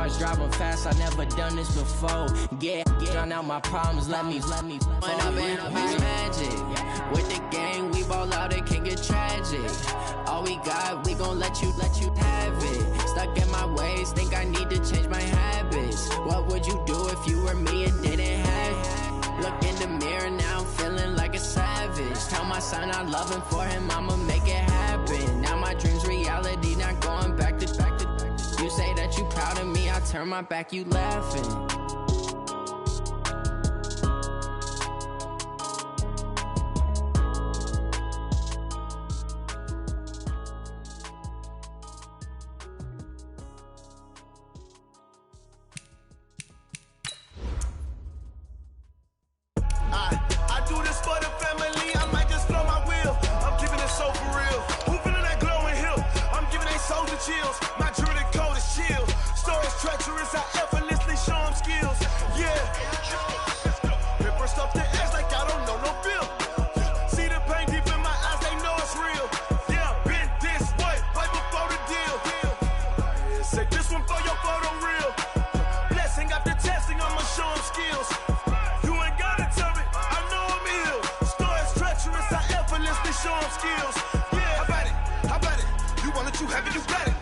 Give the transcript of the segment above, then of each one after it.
cars, driving fast, I never done this before. Drown out my problems, let me. When I've been magic, with the gang, we ball out, it can get tragic. All we got, we gon' let you have it. Stuck in my ways, think I need to change my habits. What would you do if you were me and didn't have it? Look in the mirror, now I'm feeling like a savage. Tell my son I love him, for him I'ma make it happen. Now my dream's reality, not going back to. You say that you proud of me, I turn my back, you laughing. Chills, my jewelry code is chill. Stories treacherous, I effortlessly show them skills. Yeah, paper stuff to act like I don't know no bill. See the pain deep in my eyes, they know it's real. Yeah, been this way, right before the deal. Say this one for your photo reel. Blessing after testing, I'ma show them skills. You ain't gotta tell me, I know I'm ill. Stories treacherous, I effortlessly show them skills. Yeah, how about it? You want it, you have it, you got it.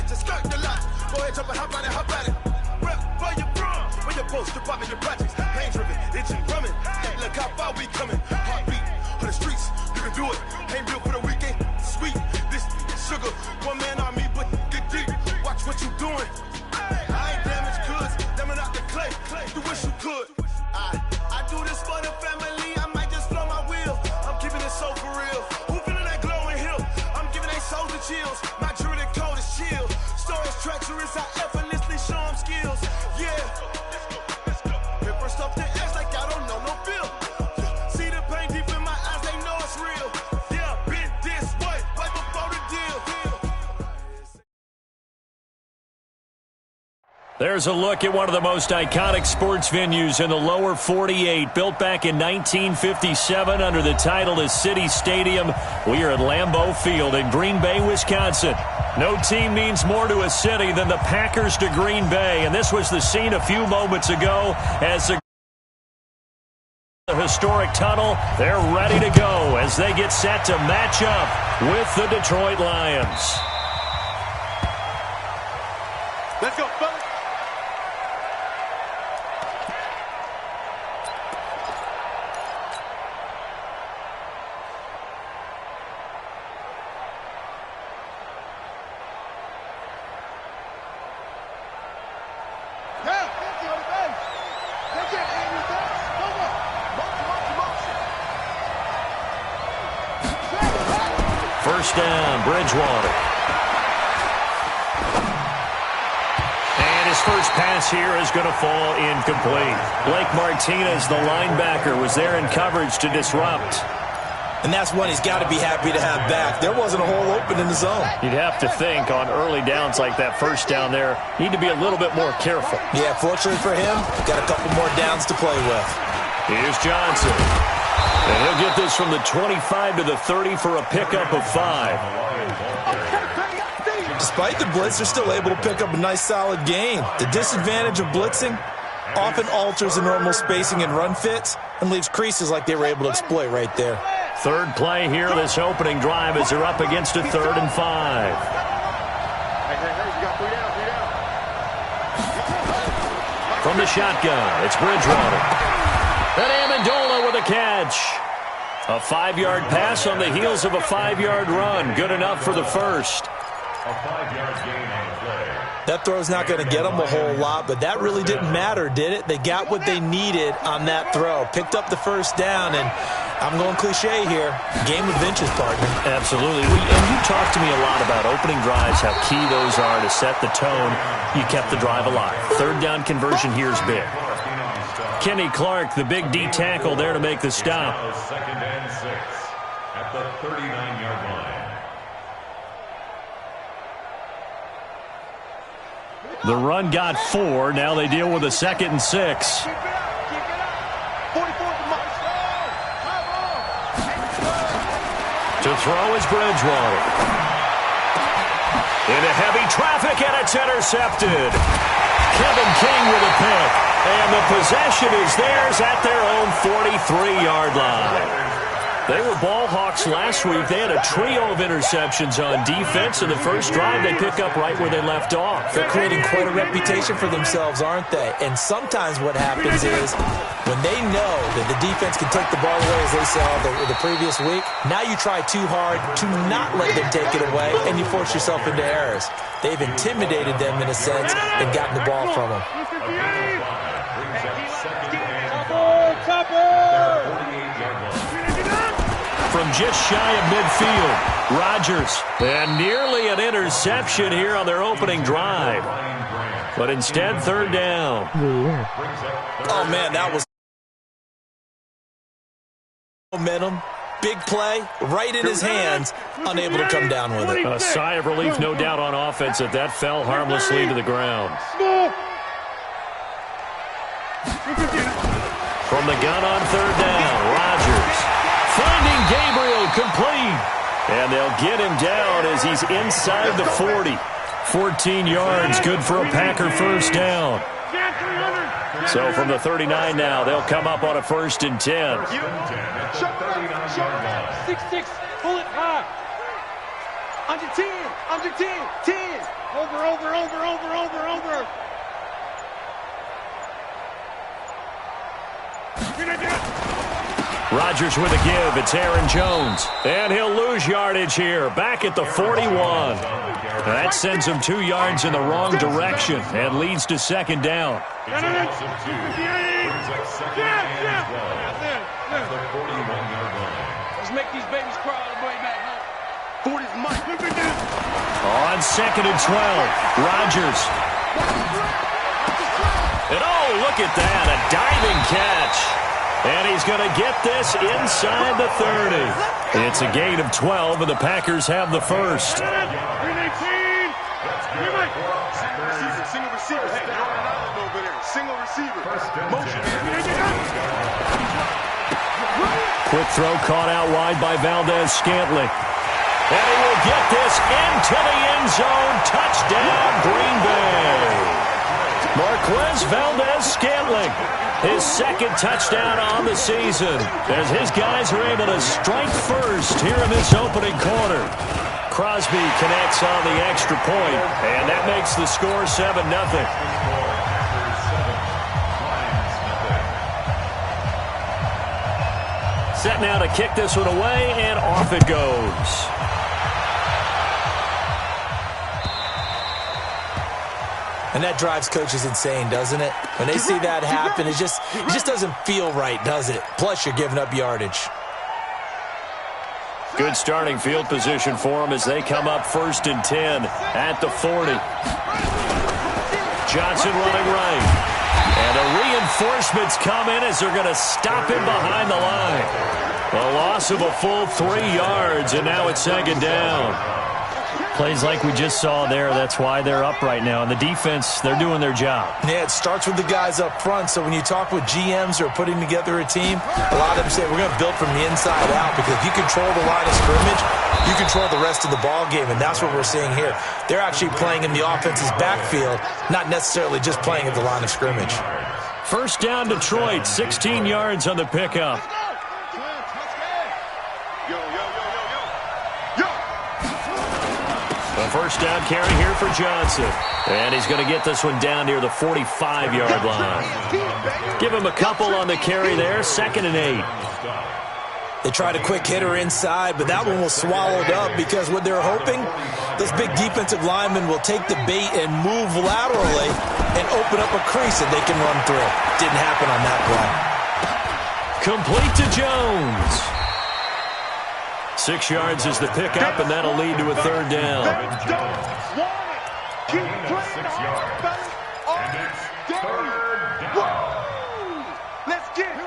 Just start the lot. Go ahead, jump and hop on it. Rep for your bro. When you're supposed to pop in your projects. Pain driven, itching, drumming. Hey, look how far we coming. Heartbeat on the streets. You can do it. Ain't built for the weekend. Sweet. This sugar. One man on me, but get deep. Watch what you doing. I ain't damaged goods. Damn it out the clay. You wish you could. I do this for the family. I might just blow my wheel. I'm keeping it so for real. Who feeling that glowing hill? I'm giving they souls the chills. My jewelry code is chill. Stories treacherous, I effortlessly show them skills. Yeah, paper stuff to act like I don't know no bill. See the pain deep in my eyes, they know it's real. Yeah, been this way, right before the deal. There's a look at one of the most iconic sports venues in the lower 48, built back in 1957 under the title of City Stadium. We are at Lambeau Field in Green Bay, Wisconsin. No team means more to a city than the Packers to Green Bay, and this was the scene a few moments ago as the historic tunnel. They're ready to go as they get set to match up with the Detroit Lions. Let's go, fellas. First down, Bridgewater. And his first pass here is going to fall incomplete. Blake Martinez, the linebacker, was there in coverage to disrupt. And that's one he's got to be happy to have back. There wasn't a hole open in the zone. You'd have to think on early downs like that first down there, need to be a little bit more careful. Yeah, fortunately for him, got a couple more downs to play with. Here's Johnson. And he'll get this from the 25 to the 30 for a pickup of 5. Despite the blitz, they're still able to pick up a nice solid gain. The disadvantage of blitzing often alters the normal spacing and run fits and leaves creases like they were able to exploit right there. Third play here, this opening drive as they're up against a 3rd and 5. From the shotgun, it's Bridgewater. And Amendola with a catch. A 5-yard pass on the heels of a 5-yard run. Good enough for the first. A 5-yard gain on the play. That throw's not going to get them a whole lot, but that really didn't matter, did it? They got what they needed on that throw. Picked up the first down, and I'm going cliche here. Game of inches, partner. Absolutely. And you talked to me a lot about opening drives, how key those are to set the tone. You kept the drive alive. 3rd down conversion here is big. Kenny Clark, the big D tackle there to make the stop. 2nd and 6 at the 39-yard line. The run got 4. Now they deal with a 2nd and 6. To throw is Bridgewater. Into heavy traffic, and it's intercepted. Kevin King with a pick. And the possession is theirs at their own 43-yard line. They were ball hawks last week. They had a trio of interceptions on defense. In the first drive, they pick up right where they left off. They're creating quite a reputation for themselves, aren't they? And sometimes what happens is when they know that the defense can take the ball away, as they saw the previous week, now you try too hard to not let them take it away, and you force yourself into errors. They've intimidated them in a sense and gotten the ball from them. From just shy of midfield, Rodgers. And nearly an interception here on their opening drive. But instead, third down. Oh, man, that was momentum. Big play, right in his hands, unable to come down with it. A sigh of relief, no doubt, on offense that that fell harmlessly to the ground. From the gun on third down, Rodgers. Finding Gabriel complete. And they'll get him down as he's inside the 40. 14 yards, good for a Packer first down. So from the 39 now, they'll come up on a 1st and 10. 6-6, pull it high. Under 10, 10. Over. Rodgers with a give. It's Aaron Jones. And he'll lose yardage here. Back at the 41. That sends him 2 yards in the wrong direction and leads to second down. Let's make these babies cry all the way back home. 40's mine. On 2nd and 12, Rodgers. And oh, look at that, a diving catch. And he's going to get this inside the 30. It's a gain of 12, and the Packers have the first. Single receiver. Hey, you're on an island over there. Single receiver. Motion. Quick throw caught out wide by Valdez-Scantling. And he will get this into the end zone. Touchdown, Green Bay. Marquez Valdez-Scantling, his second touchdown on the season, as his guys are able to strike first here in this opening quarter. Crosby connects on the extra point, and that makes the score 7-0. Set now to kick this one away, and off it goes. And that drives coaches insane, doesn't it? When they see that happen, it just doesn't feel right, does it? Plus, you're giving up yardage. Good starting field position for them as they come up 1st and 10 at the 40. Johnson running right. And the reinforcements come in as they're going to stop him behind the line. A loss of a full 3 yards, and now it's second down. Plays like we just saw there, that's why they're up right now. And the defense, they're doing their job. Yeah, it starts with the guys up front. So when you talk with GMs who are putting together a team, a lot of them say we're going to build from the inside out, because if you control the line of scrimmage, you control the rest of the ball game, and that's what we're seeing here. They're actually playing in the offense's backfield, not necessarily just playing at the line of scrimmage. First down, Detroit, 16 yards on the pickup. A first down carry here for Johnson. And he's going to get this one down near the 45-yard line. Give him a couple on the carry there, 2nd and 8. They tried a quick hitter inside, but that one was swallowed up because what they're hoping, those big defensive linemen will take the bait and move laterally and open up a crease that they can run through. Didn't happen on that play. Complete to Jones. 6 yards is the pickup, and that'll lead to a third down.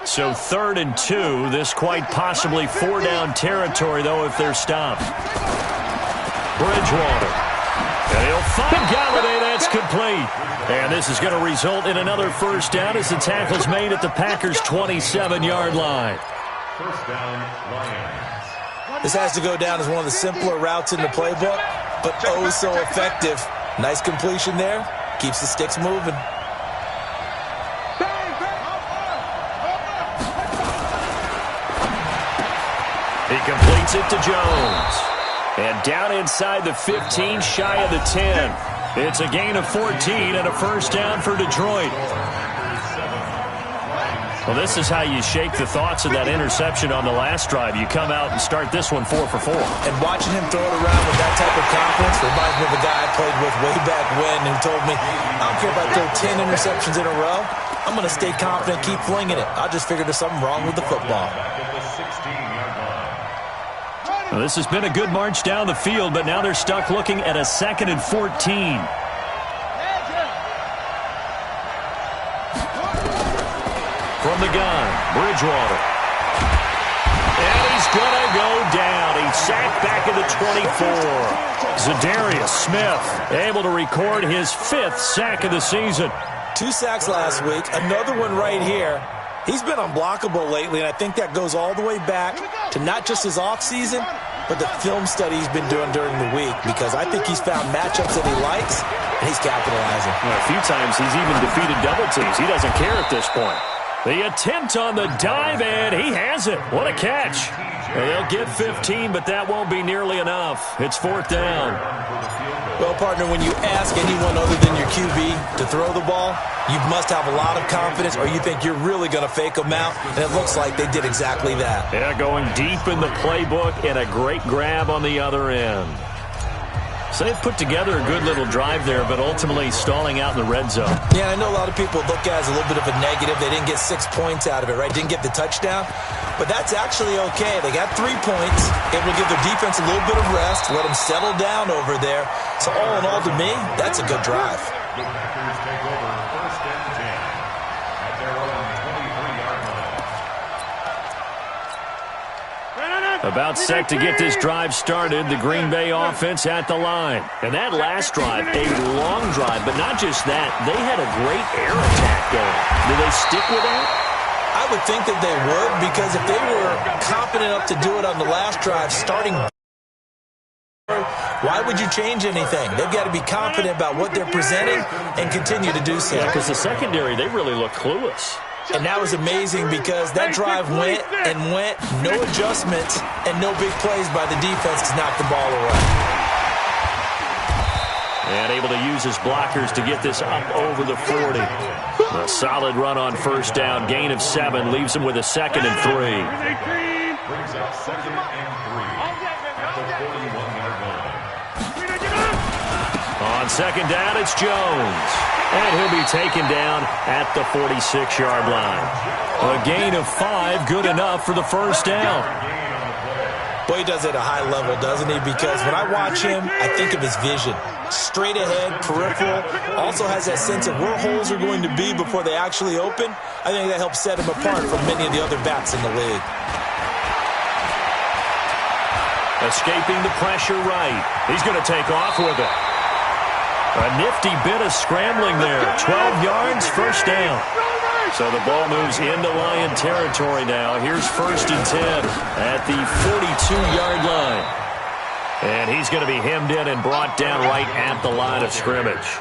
So 3rd and 2. This quite possibly 4-down territory, though, if they're stopped. Bridgewater. And he'll find Galladay. That's complete. And this is going to result in another first down as the tackle's made at the Packers' 27-yard line. First down, Lions. This has to go down as one of the simpler routes in the playbook. but oh so effective. Nice completion there. Keeps the sticks moving. He completes it to Jones. And down inside the 15, shy of the 10. It's a gain of 14 and a first down for Detroit. Well, this is how you shake the thoughts of that interception on the last drive. You come out and start this one 4 for 4. And watching him throw it around with that type of confidence reminds me of a guy I played with way back when who told me, I don't care if I throw 10 interceptions in a row. I'm going to stay confident, keep flinging it. I just figured there's something wrong with the football. Well, this has been a good march down the field, but now they're stuck looking at a 2nd and 14. From the gun, Bridgewater. And he's going to go down. He's sacked back at the 24. Za'Darius Smith able to record his 5th sack of the season. 2 sacks last week, another one right here. He's been unblockable lately, and I think that goes all the way back to not just his offseason, but the film study he's been doing during the week, because I think he's found matchups that he likes, and he's capitalizing. Well, a few times he's even defeated double teams. He doesn't care at this point. The attempt on the dive, and he has it. What a catch. They'll get 15, but that won't be nearly enough. It's 4th down. Well, partner, when you ask anyone other than your QB to throw the ball, you must have a lot of confidence, or you think you're really going to fake them out, and it looks like they did exactly that. Yeah, going deep in the playbook and a great grab on the other end. So they've put together a good little drive there, but ultimately stalling out in the red zone. Yeah, I know a lot of people look at it as a little bit of a negative. They didn't get 6 points out of it, right? Didn't get the touchdown. But that's actually okay. They got 3 points. It will give their defense a little bit of rest, let them settle down over there. So all in all, to me, that's a good drive. The Packers take over 1st and 10 at their own 23-yard line. About set to get this drive started, the Green Bay offense at the line. And that last drive, a long drive, but not just that. They had a great air attack going. Do they stick with that? I would think that they would, because if they were confident enough to do it on the last drive, starting, why would you change anything? They've got to be confident about what they're presenting and continue to do so. Yeah, because the secondary, they really look clueless. And that was amazing because that drive went and went, no adjustments, and no big plays by the defense to knock the ball away. And able to use his blockers to get this up over the 40. A solid run on 1st down. Gain of 7 leaves him with a 2nd and 3. Brings up 2nd and 3 at the 41-yard line. On 2nd down, it's Jones. And he'll be taken down at the 46-yard line. A gain of 5, good enough for the 1st down. Boy, he does it at a high level, doesn't he? Because when I watch him, I think of his vision. Straight ahead, peripheral, also has that sense of where holes are going to be before they actually open. I think that helps set him apart from many of the other backs in the league. Escaping the pressure right. He's going to take off with it. A nifty bit of scrambling there. 12 yards, 1st down. So the ball moves into Lion territory now. Here's 1st and 10 at the 42-yard line. And he's going to be hemmed in and brought down right at the line of scrimmage.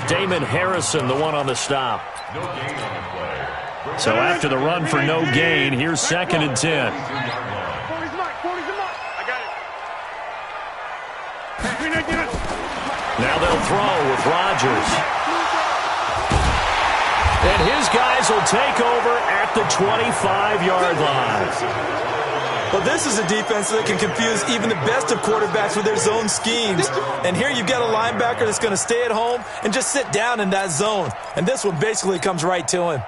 Damon Harrison, the one on the stop. So after the run for no gain, here's 2nd and 10. Now they'll throw with Rodgers. And his guys will take over at the 25-yard line. Well, this is a defense that can confuse even the best of quarterbacks with their zone schemes. And here you've got a linebacker that's going to stay at home and just sit down in that zone. And this one basically comes right to him.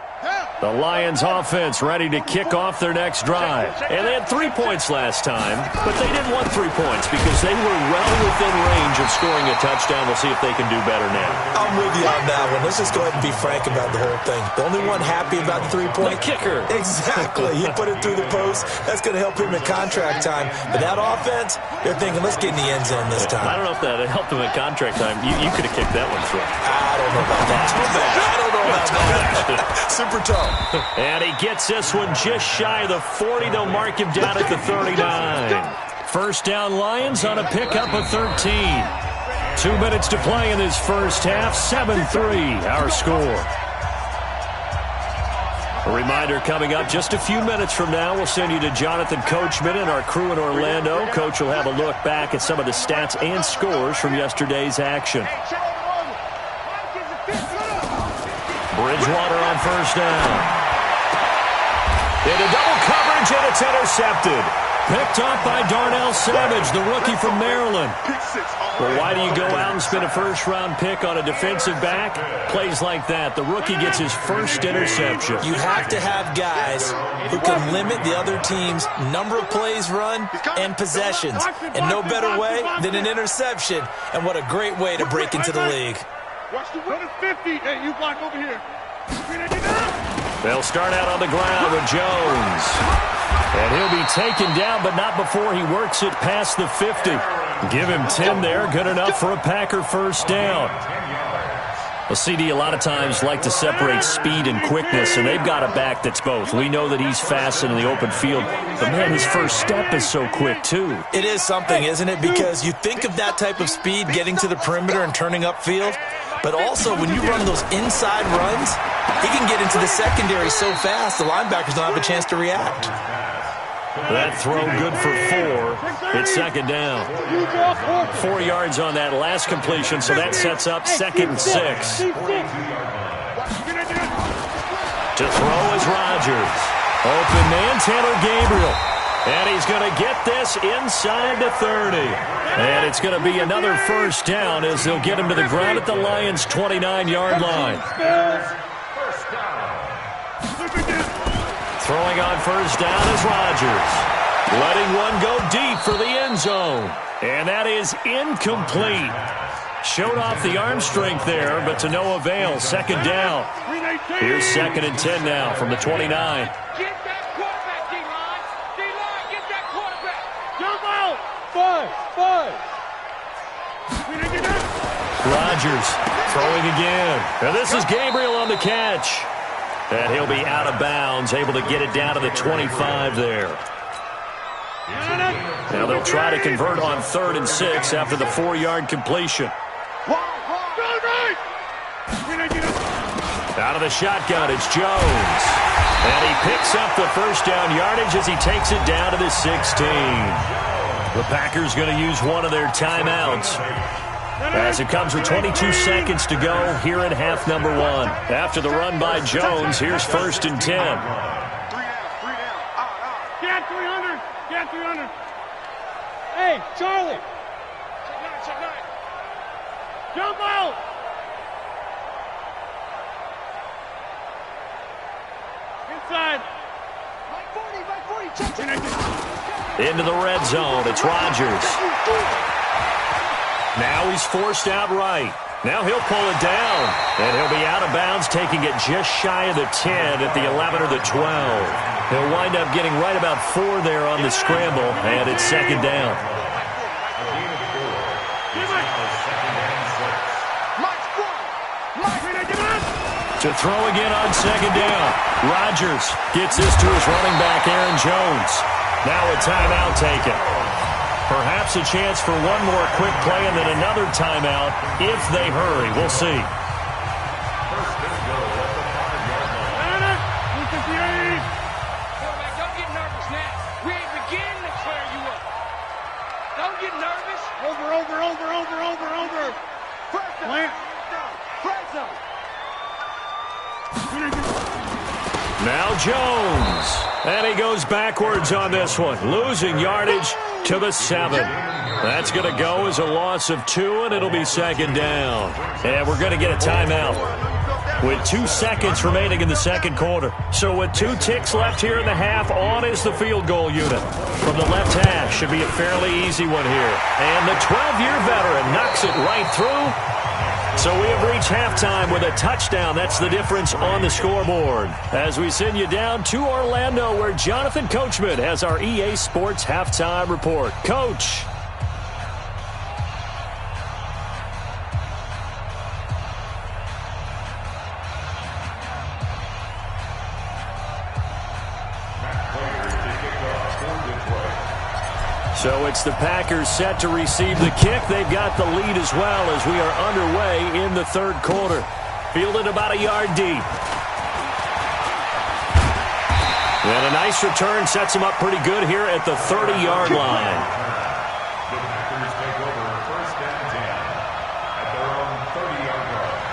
The Lions offense ready to kick off their next drive. And they had 3 points last time, but they didn't want 3 points because they were well within range of scoring a touchdown. We'll see if they can do better now. I'm with you on that one. Let's just go ahead and be frank about the whole thing. The only one happy about the 3-point. The kicker. Exactly. He put it through the post. That's going to help him at contract time. But that offense, they're thinking, let's get in the end zone this time. I don't know if that helped him at contract time. You could have kicked that one through. I don't know about that. I don't know about that. Super tough. And he gets this one just shy of the 40. They'll mark him down at the 39. First down Lions on a pickup of 13. 2 minutes to play in this first half. 7-3 our score. A reminder coming up just a few minutes from now. We'll send you to Jonathan Coachman and our crew in Orlando. Coach will have a look back at some of the stats and scores from yesterday's action. Bridgewater on first down. Into double coverage, and it's intercepted. Picked off by Darnell Savage, the rookie from Maryland. Well, why do you go out and spend a first-round pick on a defensive back? Plays like that. The rookie gets his first interception. You have to have guys who can limit the other team's number of plays run and possessions. And no better way than an interception. And what a great way to break into the league. Watch the 50. Hey, you block over here. They'll start out on the ground with Jones. And he'll be taken down, but not before he works it past the 50. Give him 10 there. Good enough for a Packer first down. Well, CD a lot of times like to separate speed and quickness, and they've got a back that's both. We know that he's fast in the open field, but, man, his first step is so quick, too. It is something, isn't it? Because you think of that type of speed getting to the perimeter and turning upfield, but also when you run those inside runs, he can get into the secondary so fast the linebackers don't have a chance to react. That throw good for 4. It's second down. 4 yards on that last completion, so that sets up 2nd and 6. To throw is Rodgers. Open man, Taylor Gabriel. And he's going to get this inside the 30. And it's going to be another first down as they'll get him to the ground at the Lions' 29-yard line. Throwing on first down is Rodgers. Letting one go deep for the end zone. And that is incomplete. Showed off the arm strength there, but to no avail. Second down. Here's 2nd and 10 now from the 29. Get that quarterback, D-line. D-line, get that quarterback. Jump out. 5. Rodgers throwing again. And this is Gabriel on the catch. And he'll be out of bounds, able to get it down to the 25 there. Now they'll try to convert on 3rd and 6 after the 4-yard completion. Out of the shotgun, it's Jones. And he picks up the first down yardage as he takes it down to the 16. The Packers going to use one of their timeouts as it comes with 22 seconds to go here in half number 1. After the run by Jones, here's 1st and 10. 3 down. Get 300. Get 300. Hey, Charlie. Check 9. Jump out. Inside. Into the red zone. It's Rodgers. Now he's forced out right. Now he'll pull it down. And he'll be out of bounds, taking it just shy of the 10 at the 11 or the 12. He'll wind up getting right about 4 there on the scramble, and it's second down. To throw again on second down. Rodgers gets this to his running back, Aaron Jones. Now a timeout taken. Perhaps a chance for one more quick play and then another timeout if they hurry. We'll see. Quarterback, don't get nervous now. We ain't beginning to clear you up. Don't get nervous. Over. Plant. Red zone. Now Jones. And he goes backwards on this one, losing yardage to the 7. That's going to go as a loss of 2, and it'll be second down. And we're going to get a timeout with 2 seconds remaining in the second quarter. So with 2 ticks left here in the half, on is the field goal unit. From the left hash, should be a fairly easy one here. And the 12-year veteran knocks it right through. So we have reached halftime with a touchdown. That's the difference on the scoreboard. As we send you down to Orlando, where Jonathan Coachman has our EA Sports halftime report. Coach. So it's the Packers set to receive the kick. They've got the lead as well as we are underway in the third quarter. Fielded about a yard deep. And a nice return sets him up pretty good here at the 30-yard line. The Packers take over first and 10 at their own 30-yard line.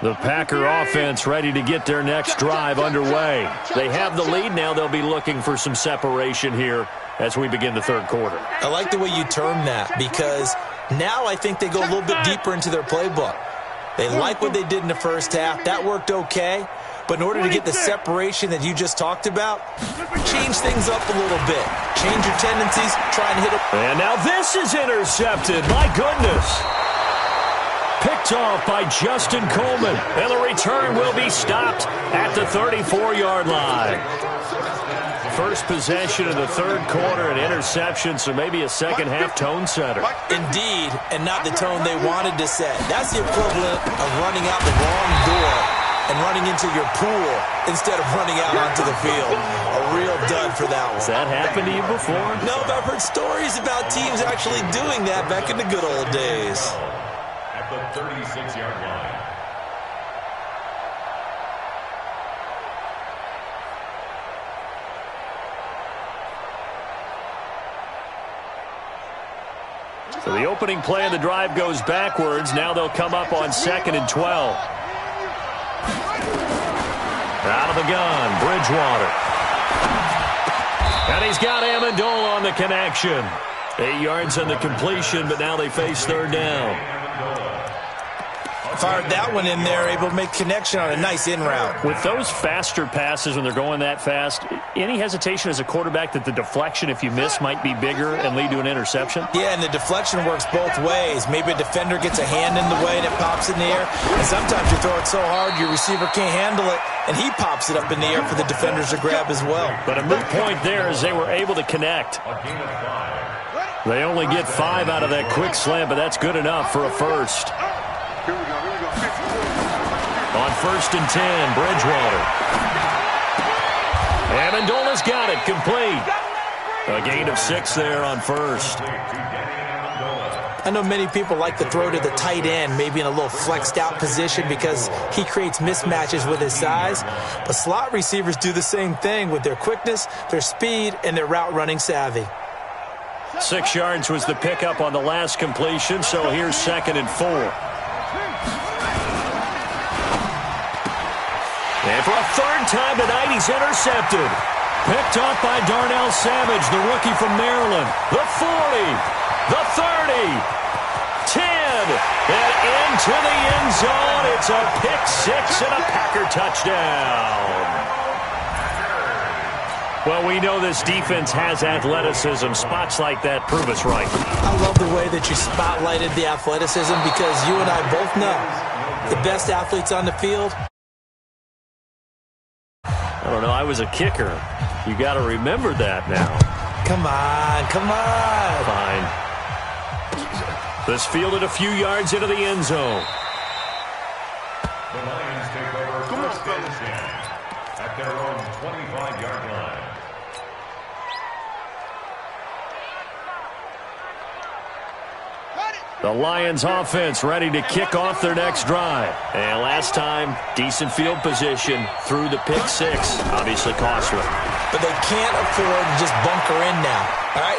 The Packer offense ready to get their next drive underway. They have the lead. Now they'll be looking for some separation here as we begin the third quarter. I like the way you term that because now I think they go a little bit deeper into their playbook. They like what they did in the first half. That worked okay. But in order to get the separation that you just talked about, change things up a little bit. Change your tendencies, try and hit it. And now this is intercepted. My goodness. Picked off by Justin Coleman. And the return will be stopped at the 34-yard line. First possession of the third quarter, an interception, so maybe a second-half tone setter. Indeed, and not the tone they wanted to set. That's the equivalent of running out the wrong door and running into your pool instead of running out onto the field. A real dud for that one. Has that happened to you before? No, but I've heard stories about teams actually doing that back in the good old days. At the 36-yard line. So the opening play of the drive goes backwards. Now they'll come up on 2nd and 12. Out of the gun, Bridgewater. And he's got Amendola on the connection. 8 yards on the completion, but now they face third down. Fired that one in there, able to make connection on a nice in route. With those faster passes when they're going that fast, any hesitation as a quarterback that the deflection, if you miss, might be bigger and lead to an interception? Yeah, and the deflection works both ways. Maybe a defender gets a hand in the way and it pops in the air. And sometimes you throw it so hard your receiver can't handle it, and he pops it up in the air for the defenders to grab as well. But a moot point there as they were able to connect. They only get 5 out of that quick slant, but that's good enough for a first. On 1st and 10, Bridgewater. Amendola's got it, complete. A gain of 6 there on first. I know many people like to throw to the tight end, maybe in a little flexed out position because he creates mismatches with his size. But slot receivers do the same thing with their quickness, their speed, and their route running savvy. 6 yards was the pickup on the last completion, so here's 2nd and 4. And for a third time tonight, he's intercepted. Picked off by Darnell Savage, the rookie from Maryland. The 40, the 30, 10, and into the end zone. It's a pick 6 and a Packer touchdown. Well, we know this defense has athleticism. Spots like that prove us right. I love the way that you spotlighted the athleticism because you and I both know the best athletes on the field. I don't know, I was a kicker. You got to remember that now. Come on, come on. Fine. This fielded a few yards into the end zone. The Lions take over first and 10 at their own 25-yard line. The Lions offense ready to kick off their next drive. And last time, decent field position through the pick 6. Obviously costly. But they can't afford to just bunker in now. All right,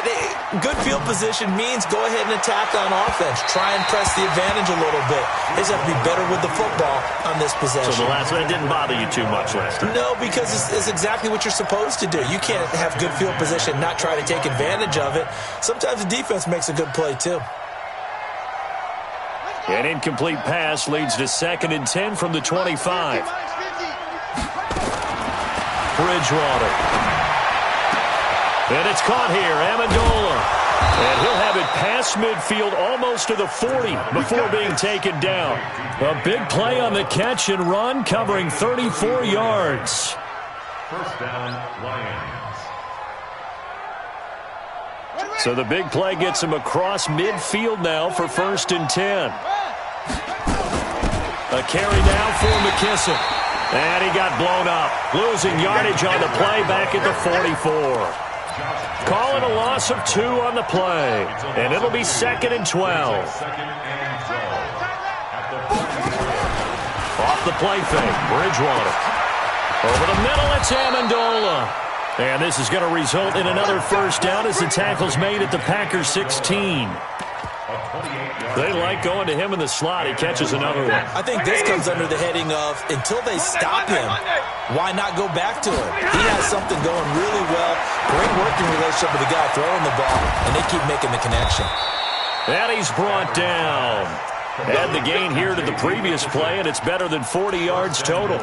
good field position means go ahead and attack on offense. Try and press the advantage a little bit. They just have to be better with the football on this possession. So the last one didn't bother you too much last time? No, because it's exactly what you're supposed to do. You can't have good field position, not try to take advantage of it. Sometimes the defense makes a good play too. An incomplete pass leads to 2nd and 10 from the 25. Bridgewater. And it's caught here, Amendola. And he'll have it past midfield almost to the 40 before being taken down. A big play on the catch and run covering 34 yards. First down, Lions. So the big play gets him across midfield now for 1st and 10. A carry now for McKissick. And he got blown up. Losing yardage on the play back at the 44. Calling a loss of 2 on the play. And it'll be 2nd and 12. Off the play fake, Bridgewater. Over the middle, it's Amendola. And this is going to result in another first down as the tackle's made at the Packers 16. They like going to him in the slot. He catches another one. I think this comes under the heading of until they stop him, why not go back to him? He has something going really well. Great working relationship with the guy throwing the ball, and they keep making the connection. And he's brought down. Add the gain here to the previous play, and it's better than 40 yards total.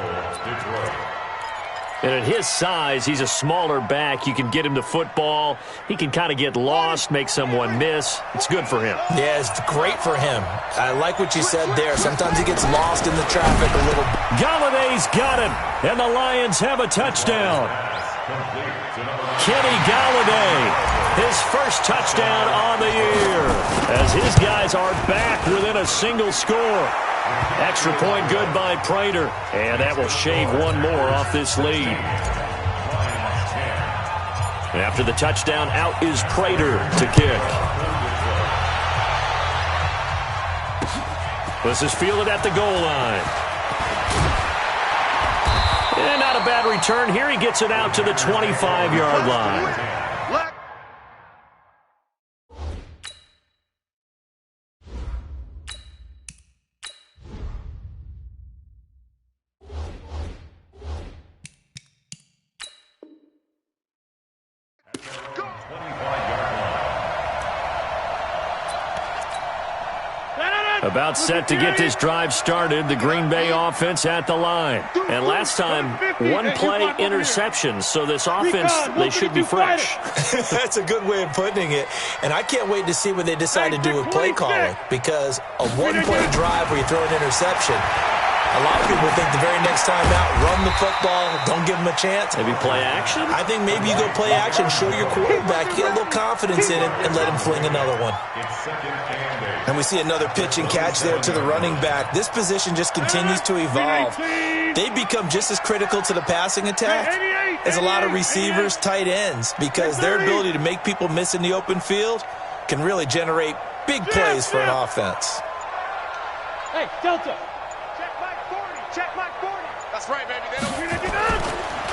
And at his size, he's a smaller back. You can get him to football. He can kind of get lost, make someone miss. It's good for him. Yeah, it's great for him. I like what you said there. Sometimes he gets lost in the traffic a little. Galladay's got him, and the Lions have a touchdown. Kenny Galladay, his first touchdown on the year, as his guys are back within a single score. Extra point good by Prater, and that will shave one more off this lead. After the touchdown, out is Prater to kick. This is fielded at the goal line. And not a bad return here. He gets it out to the 25-yard line. About set to get this drive started, the Green Bay offense at the line. And last time, one play interception, so this offense, they should be fresh. That's a good way of putting it. And I can't wait to see what they decide to do with play calling, because a one-play drive where you throw an interception, a lot of people think the very next time out, run the football, don't give them a chance. Maybe play action? I think maybe you go play action, show your quarterback, get a little confidence in it, and let him fling another one. And we see another pitch and catch there to the running back. This position just continues to evolve. They become just as critical to the passing attack as a lot of receivers, tight ends, because their ability to make people miss in the open field can really generate big plays for an offense. Hey, Delta. Check Mike 40. Check Mike 40. That's right, baby. They don't win it.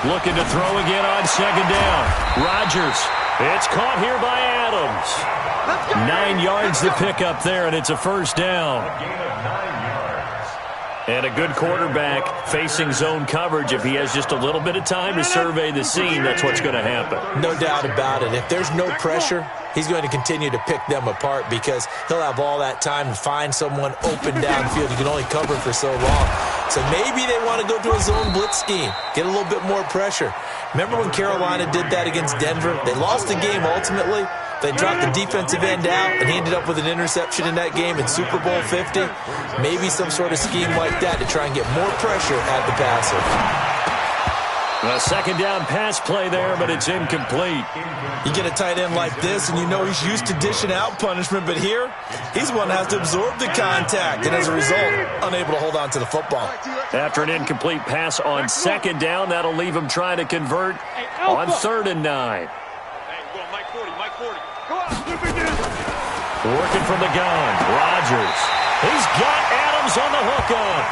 Looking to throw again on second down. Rodgers. It's caught here by Adams. 9 yards to pick up there, and it's a first down. And a good quarterback facing zone coverage. If he has just a little bit of time to survey the scene, that's what's going to happen. No doubt about it. If there's no pressure, he's going to continue to pick them apart because he'll have all that time to find someone open downfield. You can only cover for so long. So maybe they want to go to a zone blitz scheme, get a little bit more pressure. Remember when Carolina did that against Denver? They lost the game ultimately. They dropped the defensive end out, and he ended up with an interception in that game in Super Bowl 50. Maybe some sort of scheme like that to try and get more pressure at the passer. A second down pass play there, but it's incomplete. You get a tight end like this, and you know he's used to dishing out punishment, but here, he's one that has to absorb the contact, and as a result, unable to hold on to the football. After an incomplete pass on second down, that'll leave him trying to convert on 3rd and 9. Working from the gun, Rodgers. He's got Adams on the hook up.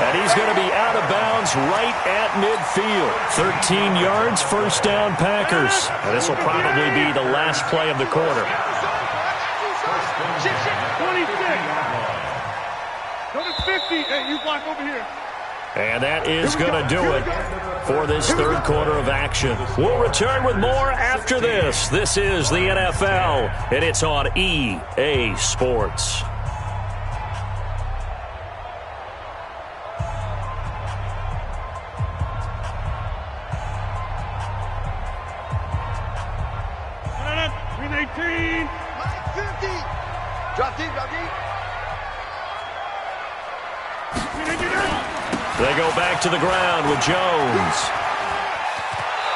And he's going to be out of bounds right at midfield. 13 yards, first down Packers. And this will probably be the last play of the quarter. 26. 50. Hey, you block over here. And that is going to do it for this third quarter of action. We'll return with more after this. This is the NFL, and it's on EA Sports. Green 18. Mike 50. Drop deep, drop deep. They go back to the ground with Jones.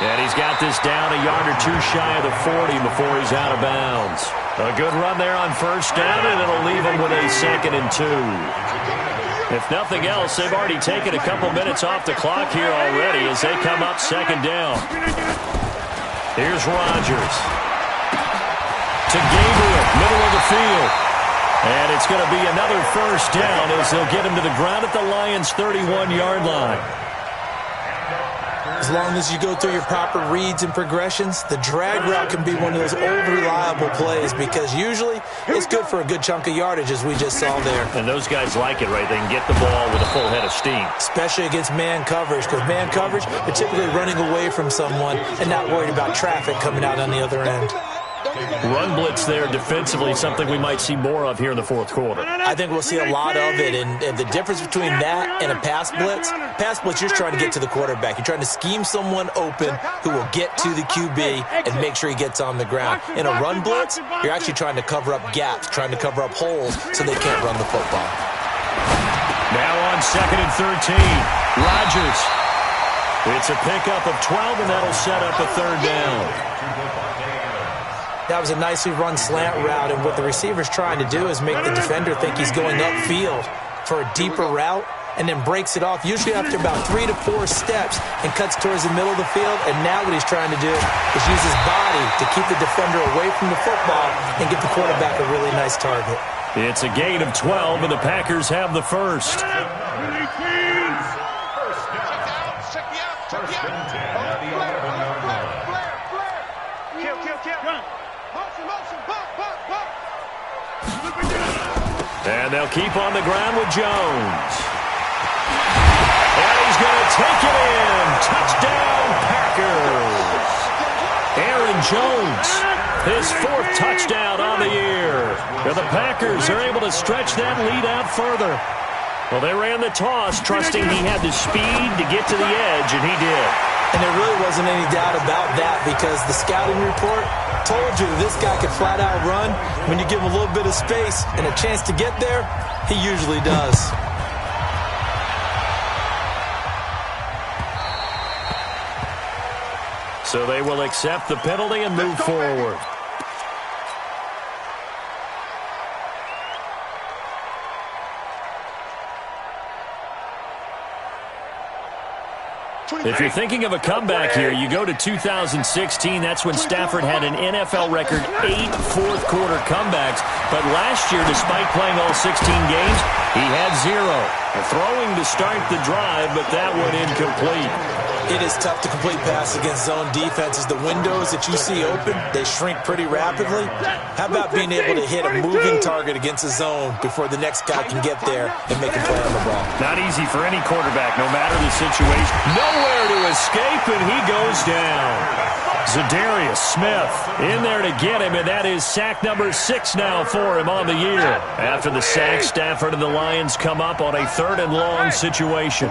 And he's got this down a yard or two shy of the 40 before he's out of bounds. A good run there on first down, and it'll leave him with a 2nd and 2. If nothing else, they've already taken a couple minutes off the clock here already as they come up 2nd down. Here's Rodgers. To Gabriel, middle of the field. And it's going to be another first down as they'll get him to the ground at the Lions' 31-yard line. As long as you go through your proper reads and progressions, the drag route can be one of those old reliable plays because usually it's good for a good chunk of yardage as we just saw there. And those guys like it, right? They can get the ball with a full head of steam. Especially against man coverage because man coverage, they're typically running away from someone and not worried about traffic coming out on the other end. Run blitz there defensively, something we might see more of here in the fourth quarter. I think we'll see a lot of it, and the difference between that and a pass blitz, you're trying to get to the quarterback. You're trying to scheme someone open who will get to the QB and make sure he gets on the ground. In a run blitz, you're actually trying to cover up gaps, trying to cover up holes so they can't run the football. Now on 2nd and 13, Rodgers. It's a pickup of 12, and that'll set up a 3rd down. That was a nicely run slant route, and what the receiver's trying to do is make the defender think he's going upfield for a deeper route and then breaks it off, usually after about 3 to 4 steps, and cuts towards the middle of the field. And now what he's trying to do is use his body to keep the defender away from the football and give the quarterback a really nice target. It's a gain of 12, and the Packers have the first. And they'll keep on the ground with Jones. And he's going to take it in. Touchdown, Packers. Aaron Jones, his 4th touchdown on the year. And the Packers are able to stretch that lead out further. Well, they ran the toss, trusting he had the speed to get to the edge, and he did. And there really wasn't any doubt about that because the scouting report told you this guy could flat out run. When you give him a little bit of space and a chance to get there, he usually does. So they will accept the penalty and move forward. If you're thinking of a comeback here, you go to 2016. That's when Stafford had an NFL record 8 fourth-quarter comebacks. But last year, despite playing all 16 games, he had 0. Throwing to start the drive, but that one incomplete. It is tough to complete passes against zone defenses. The windows that you see open, they shrink pretty rapidly. How about being able to hit a moving target against a zone before the next guy can get there and make a play on the ball? Not easy for any quarterback, no matter the situation. Nowhere to escape, and he goes down. Zadarius Smith in there to get him, and that is sack number 6 now for him on the year. After the sack, Stafford and the Lions come up on a 3rd and long situation.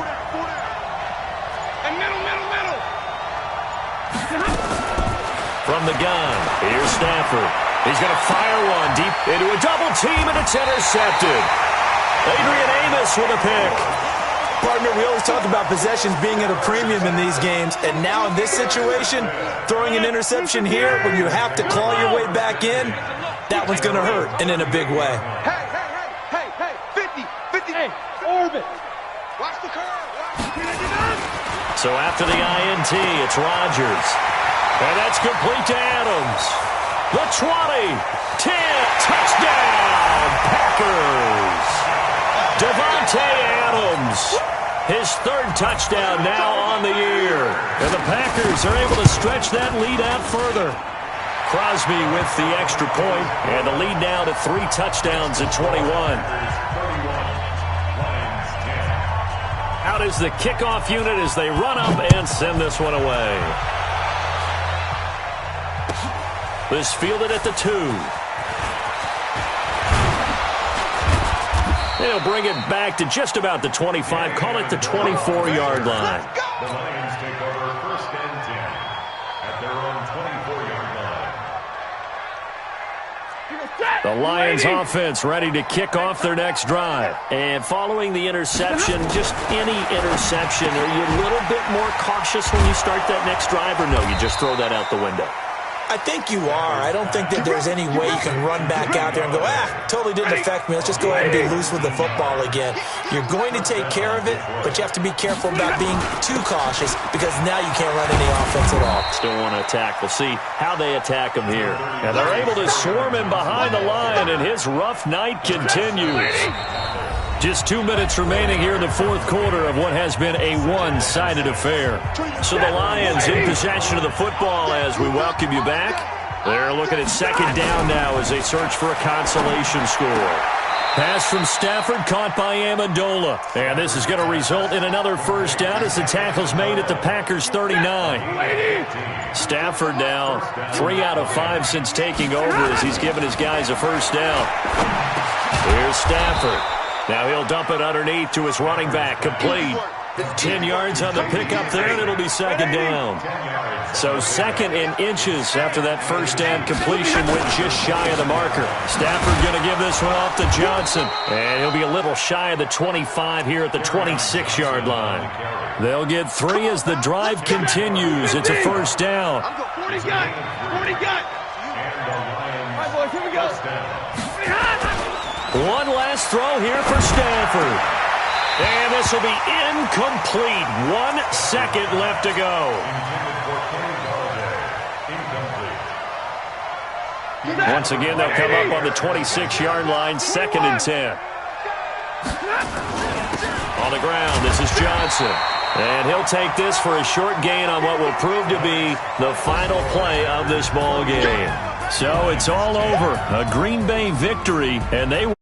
From the gun, here's Stafford. He's going to fire one deep into a double team, and it's intercepted. Adrian Amos with a pick. Partner, we always talk about possessions being at a premium in these games, and now in this situation, throwing an interception here when you have to claw your way back in, that one's going to hurt, and in a big way. Hey, 50, hey, orbit. Watch the curve. So after the INT, it's Rodgers. And that's complete to Adams. The 20, 10, touchdown, Packers. Devontae Adams, his 3rd touchdown now on the year. And the Packers are able to stretch that lead out further. Crosby with the extra point, and the lead now to 3 touchdowns at 21. Out is the kickoff unit as they run up and send this one away. This fielded at the 2. They'll bring it back to just about the 25. Call it the 24-yard line. The Lions take over 1st and 10 at their own 24-yard line. The The Lions offense ready to kick off their next drive. And following the interception, just any interception, are you a little bit more cautious when you start that next drive, or no, you just throw that out the window? I think you are. I don't think that there's any way you can run back out there and go, totally didn't affect me. Let's just go ahead and be loose with the football again. You're going to take care of it, but you have to be careful about being too cautious because now you can't run any offense at all. Still want to attack. We'll see how they attack him here. And they're able to swarm him behind the line, and his rough night continues. Just 2 minutes remaining here in the fourth quarter of what has been a one-sided affair. So the Lions in possession of the football as we welcome you back. They're looking at second down now as they search for a consolation score. Pass from Stafford caught by Amendola. And this is going to result in another first down as the tackle's made at the Packers' 39. Stafford now 3 out of 5 since taking over as he's given his guys a first down. Here's Stafford. Now he'll dump it underneath to his running back, complete. 10 yards on the pickup there, and it'll be second down. So second in inches after that first down completion went just shy of the marker. Stafford going to give this one off to Johnson. And he'll be a little shy of the 25 here at the 26-yard line. They'll get 3 as the drive continues. It's a first down. 40 gun. 40 gun. All right, boys, here we go. One last throw here for Stafford. And this will be incomplete. 1 second left to go. Once again, they'll come up on the 26-yard line, second and 10. On the ground, this is Johnson. And he'll take this for a short gain on what will prove to be the final play of this ball game. So it's all over. A Green Bay victory, and they